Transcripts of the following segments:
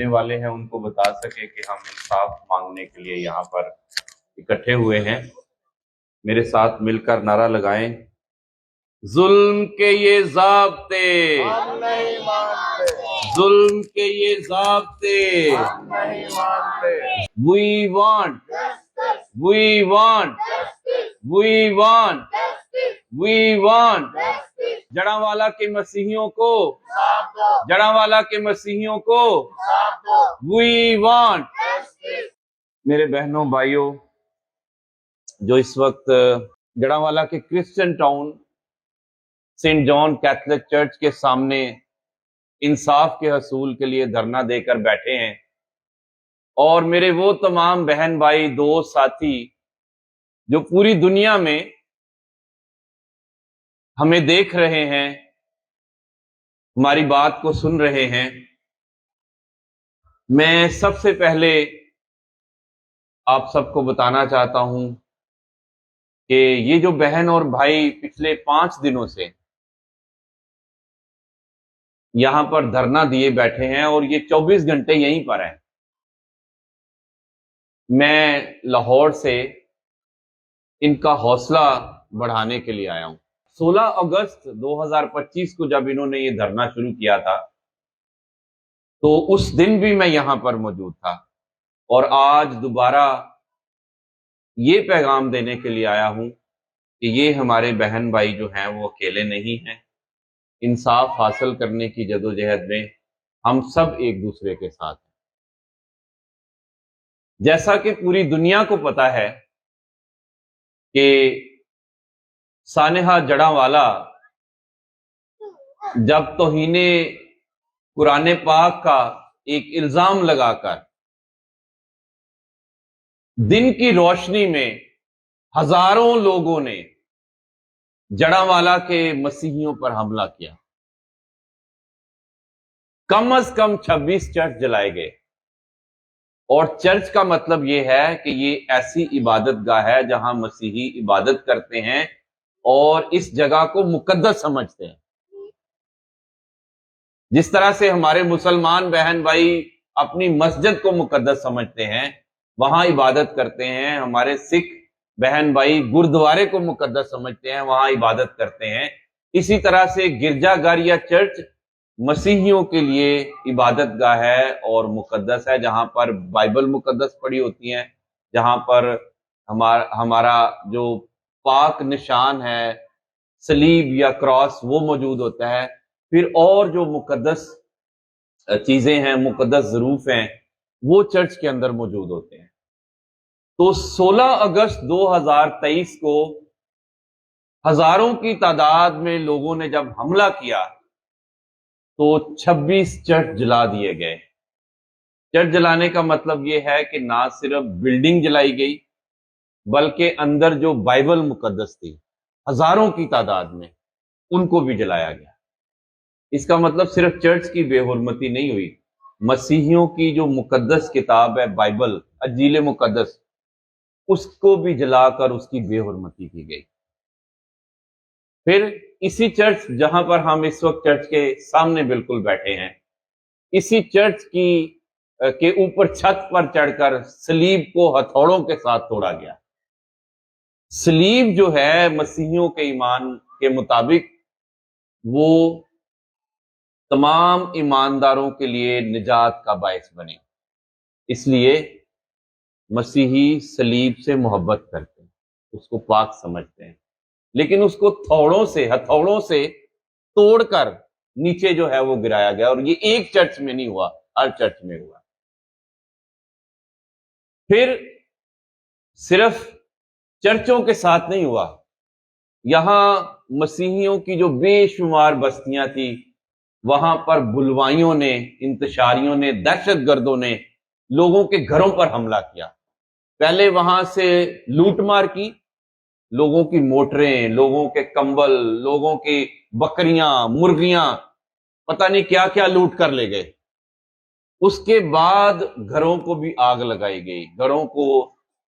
سننے والے ہیں ان کو بتا سکے کہ ہم انصاف مانگنے کے لیے یہاں پر اکٹھے ہوئے ہیں۔ میرے ساتھ مل کر نعرہ لگائیں، ظلم کے یہ ضابطے ہم نہیں مانتے، ظلم کے یہ ضابطے ہم نہیں مانتے۔ we want جڑاوالا کے مسیحیوں کو جڑاوالا کے مسیحیوں کو we want۔ میرے بہنوں بھائیوں، جو اس وقت جڑاوالا کے کرسچن ٹاؤن سینٹ جان کیتھولک چرچ کے سامنے انصاف کے حصول کے لیے دھرنا دے کر بیٹھے ہیں، اور میرے وہ تمام بہن بھائی دوست ساتھی جو پوری دنیا میں ہمیں دیکھ رہے ہیں، ہماری بات کو سن رہے ہیں، میں سب سے پہلے آپ سب کو بتانا چاہتا ہوں کہ یہ جو بہن اور بھائی پچھلے 5 دنوں سے یہاں پر دھرنا دیے بیٹھے ہیں اور یہ 24 گھنٹے یہیں پر ہیں، میں لاہور سے ان کا حوصلہ بڑھانے کے لیے آیا ہوں۔ 16 اگست 2025 کو جب انہوں نے یہ دھرنا شروع کیا تھا تو اس دن بھی میں یہاں پر موجود تھا، اور آج دوبارہ یہ پیغام دینے کے لیے آیا ہوں کہ یہ ہمارے بہن بھائی جو ہیں وہ اکیلے نہیں ہیں۔ انصاف حاصل کرنے کی جدوجہد میں ہم سب ایک دوسرے کے ساتھ ہیں۔ جیسا کہ پوری دنیا کو پتا ہے کہ سانحہ جڑاوالا جب توہین قرآن پاک کا ایک الزام لگا کر دن کی روشنی میں ہزاروں لوگوں نے جڑاوالا کے مسیحیوں پر حملہ کیا، کم از کم 26 چرچ جلائے گئے، اور چرچ کا مطلب یہ ہے کہ یہ ایسی عبادت گاہ ہے جہاں مسیحی عبادت کرتے ہیں اور اس جگہ کو مقدس سمجھتے ہیں۔ جس طرح سے ہمارے مسلمان بہن بھائی اپنی مسجد کو مقدس سمجھتے ہیں، وہاں عبادت کرتے ہیں، ہمارے سکھ بہن بھائی گردوارے کو مقدس سمجھتے ہیں، وہاں عبادت کرتے ہیں، اسی طرح سے گرجا گھر یا چرچ مسیحیوں کے لیے عبادت گاہ ہے اور مقدس ہے، جہاں پر بائبل مقدس پڑھی ہوتی ہیں، جہاں پر ہمارا جو پاک نشان ہے صلیب یا کراس وہ موجود ہوتا ہے، پھر اور جو مقدس چیزیں ہیں، مقدس ظروف ہیں، وہ چرچ کے اندر موجود ہوتے ہیں۔ تو 16 اگست 2023 کو ہزاروں کی تعداد میں لوگوں نے جب حملہ کیا تو 26 چرچ جلا دیے گئے۔ چرچ جلانے کا مطلب یہ ہے کہ نہ صرف بلڈنگ جلائی گئی بلکہ اندر جو بائبل مقدس تھی ہزاروں کی تعداد میں ان کو بھی جلایا گیا۔ اس کا مطلب صرف چرچ کی بے حرمتی نہیں ہوئی، مسیحیوں کی جو مقدس کتاب ہے بائبل، انجیل مقدس، اس کو بھی جلا کر اس کی بے حرمتی کی گئی۔ پھر اسی چرچ جہاں پر ہم اس وقت چرچ کے سامنے بالکل بیٹھے ہیں، اسی چرچ کے اوپر چھت پر چڑھ کر صلیب کو ہتھوڑوں کے ساتھ توڑا گیا۔ صلیب جو ہے مسیحیوں کے ایمان کے مطابق وہ تمام ایمانداروں کے لیے نجات کا باعث بنے، اس لیے مسیحی صلیب سے محبت کرتے ہیں، اس کو پاک سمجھتے ہیں، لیکن اس کو ہتھوڑوں سے توڑ کر نیچے جو ہے وہ گرایا گیا، اور یہ ایک چرچ میں نہیں ہوا، ہر چرچ میں ہوا۔ پھر صرف چرچوں کے ساتھ نہیں ہوا، یہاں مسیحیوں کی جو بے شمار بستیاں تھی وہاں پر بلوائیوں نے، انتشاریوں نے، دہشت گردوں نے لوگوں کے گھروں پر حملہ کیا۔ پہلے وہاں سے لوٹ مار کی، لوگوں کی موٹریں، لوگوں کے کمبل، لوگوں کی بکریاں، مرغیاں، پتہ نہیں کیا کیا لوٹ کر لے گئے۔ اس کے بعد گھروں کو بھی آگ لگائی گئی، گھروں کو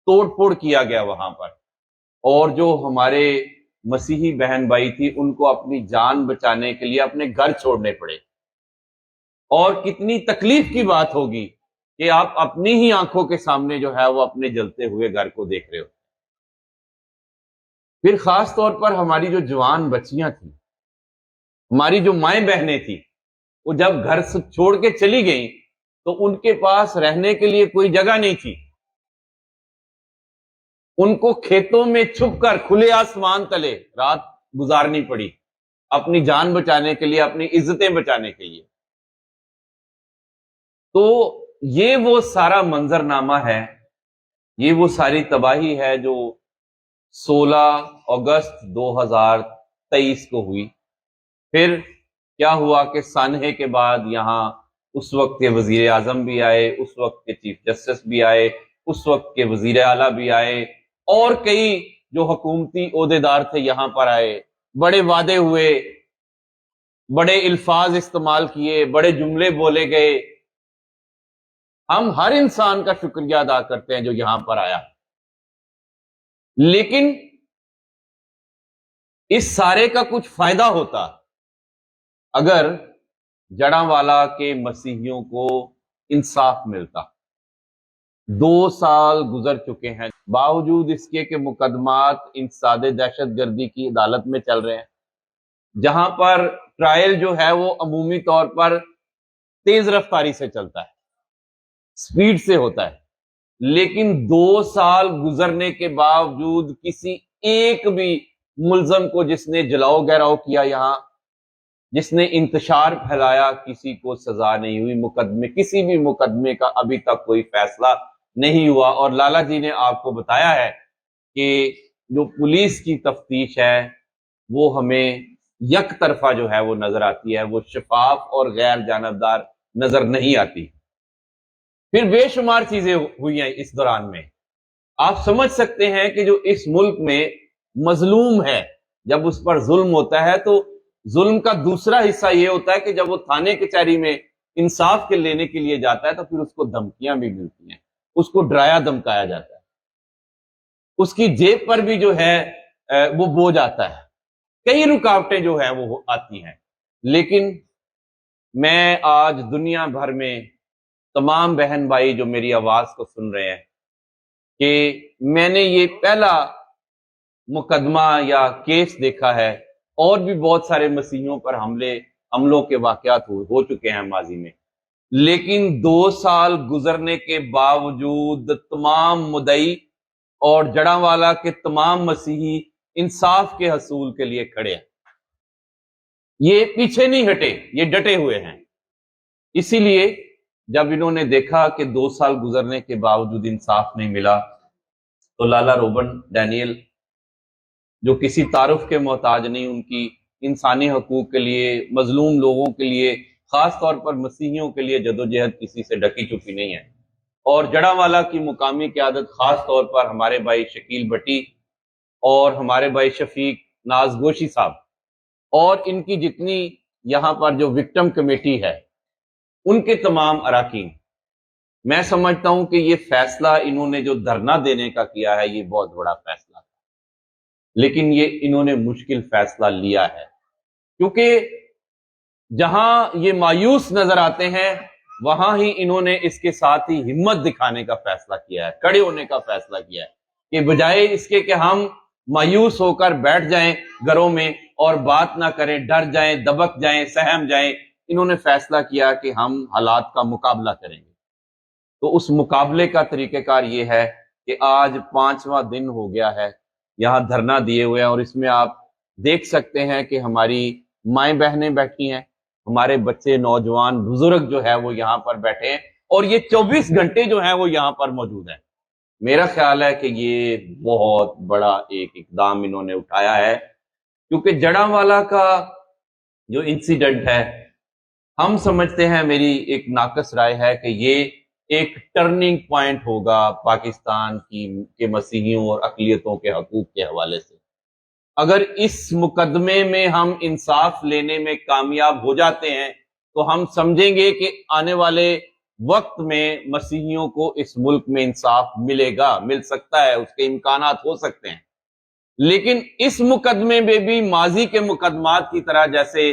توڑ پھوڑ کیا گیا وہاں پر، اور جو ہمارے مسیحی بہن بھائی تھی ان کو اپنی جان بچانے کے لیے اپنے گھر چھوڑنے پڑے، اور کتنی تکلیف کی بات ہوگی کہ آپ اپنی ہی آنکھوں کے سامنے جو ہے وہ اپنے جلتے ہوئے گھر کو دیکھ رہے ہو۔ پھر خاص طور پر ہماری جو جوان بچیاں تھیں، ہماری جو مائیں بہنیں تھیں، وہ جب گھر سے چھوڑ کے چلی گئیں تو ان کے پاس رہنے کے لیے کوئی جگہ نہیں تھی۔ ان کو کھیتوں میں چھپ کر کھلے آسمان تلے رات گزارنی پڑی، اپنی جان بچانے کے لیے، اپنی عزتیں بچانے کے لیے۔ تو یہ وہ سارا منظرنامہ ہے، یہ وہ ساری تباہی ہے جو 16 اگست 2023 کو ہوئی۔ پھر کیا ہوا کہ سانحے کے بعد یہاں اس وقت کے وزیر اعظم بھی آئے، اس وقت کے چیف جسٹس بھی آئے، اس وقت کے وزیر اعلیٰ بھی آئے، اور کئی جو حکومتی عہدیدار تھے یہاں پر آئے، بڑے وعدے ہوئے، بڑے الفاظ استعمال کیے، بڑے جملے بولے گئے۔ ہم ہر انسان کا شکریہ ادا کرتے ہیں جو یہاں پر آیا، لیکن اس سارے کا کچھ فائدہ ہوتا اگر جڑاں کے مسیحیوں کو انصاف ملتا۔ 2 سال گزر چکے ہیں، باوجود اس کے کہ مقدمات انسداد دہشت گردی کی عدالت میں چل رہے ہیں، جہاں پر ٹرائل جو ہے وہ عمومی طور پر تیز رفتاری سے چلتا ہے، سپیڈ سے ہوتا ہے، لیکن 2 سال گزرنے کے باوجود کسی ایک بھی ملزم کو جس نے جلاؤ گہراؤ کیا یہاں، جس نے انتشار پھیلایا، کسی کو سزا نہیں ہوئی۔ کسی بھی مقدمے کا ابھی تک کوئی فیصلہ نہیں ہوا۔ اور لالا جی نے آپ کو بتایا ہے کہ جو پولیس کی تفتیش ہے وہ ہمیں یک طرفہ جو ہے وہ نظر آتی ہے، وہ شفاف اور غیر جانبدار نظر نہیں آتی۔ پھر بے شمار چیزیں ہوئی ہیں اس دوران میں۔ آپ سمجھ سکتے ہیں کہ جو اس ملک میں مظلوم ہے، جب اس پر ظلم ہوتا ہے تو ظلم کا دوسرا حصہ یہ ہوتا ہے کہ جب وہ تھانے کچہری میں انصاف کے لینے کے لیے جاتا ہے تو پھر اس کو دھمکیاں بھی ملتی ہیں، اس کو ڈرایا دھمکایا جاتا ہے، اس کی جیب پر بھی جو ہے وہ بوجھ آتا ہے، کئی رکاوٹیں جو ہیں وہ آتی ہیں۔ لیکن میں آج دنیا بھر میں تمام بہن بھائی جو میری آواز کو سن رہے ہیں کہ میں نے یہ پہلا مقدمہ یا کیس دیکھا ہے، اور بھی بہت سارے مسیحیوں پر حملوں کے واقعات ہو چکے ہیں ماضی میں، لیکن 2 سال گزرنے کے باوجود تمام مدعی اور جڑاں کے تمام مسیحی انصاف کے حصول کے لیے کھڑے ہیں، یہ پیچھے نہیں ہٹے، یہ ڈٹے ہوئے ہیں۔ اسی لیے جب انہوں نے دیکھا کہ 2 سال گزرنے کے باوجود انصاف نہیں ملا تو لالا روبن ڈینیل جو کسی تعارف کے محتاج نہیں، ان کی انسانی حقوق کے لیے، مظلوم لوگوں کے لیے، خاص طور پر مسیحیوں کے لیے جدوجہد کسی سے ڈکی چکی نہیں ہے۔ اور جڑاں کی مقامی قیادت، خاص طور پر ہمارے بھائی شکیل بٹی اور ہمارے بھائی شفیق ناز گوشی صاحب، اور ان کی جتنی یہاں پر جو وکٹم کمیٹی ہے، ان کے تمام اراکین، میں سمجھتا ہوں کہ یہ فیصلہ انہوں نے جو دھرنا دینے کا کیا ہے یہ بہت بڑا فیصلہ تھا، لیکن یہ انہوں نے مشکل فیصلہ لیا ہے، کیونکہ جہاں یہ مایوس نظر آتے ہیں وہاں ہی انہوں نے اس کے ساتھ ہی ہمت دکھانے کا فیصلہ کیا ہے، کھڑے ہونے کا فیصلہ کیا ہے، کہ بجائے اس کے کہ ہم مایوس ہو کر بیٹھ جائیں گھروں میں اور بات نہ کریں، ڈر جائیں، دبک جائیں، سہم جائیں، انہوں نے فیصلہ کیا کہ ہم حالات کا مقابلہ کریں گے۔ تو اس مقابلے کا طریقہ کار یہ ہے کہ آج 5واں دن ہو گیا ہے یہاں دھرنا دیے ہوئے ہیں، اور اس میں آپ دیکھ سکتے ہیں کہ ہماری مائیں بہنیں بیٹھی ہیں، ہمارے بچے، نوجوان، بزرگ جو ہے وہ یہاں پر بیٹھے ہیں، اور یہ 24 گھنٹے جو ہیں وہ یہاں پر موجود ہیں۔ میرا خیال ہے کہ یہ بہت بڑا ایک اقدام انہوں نے اٹھایا ہے، کیونکہ جڑاں کا جو انسیڈنٹ ہے، ہم سمجھتے ہیں، میری ایک ناقص رائے ہے کہ یہ ایک ٹرننگ پوائنٹ ہوگا پاکستان کے مسیحیوں اور اقلیتوں کے حقوق کے حوالے سے۔ اگر اس مقدمے میں ہم انصاف لینے میں کامیاب ہو جاتے ہیں تو ہم سمجھیں گے کہ آنے والے وقت میں مسیحیوں کو اس ملک میں انصاف ملے گا، مل سکتا ہے، اس کے امکانات ہو سکتے ہیں۔ لیکن اس مقدمے میں بھی ماضی کے مقدمات کی طرح، جیسے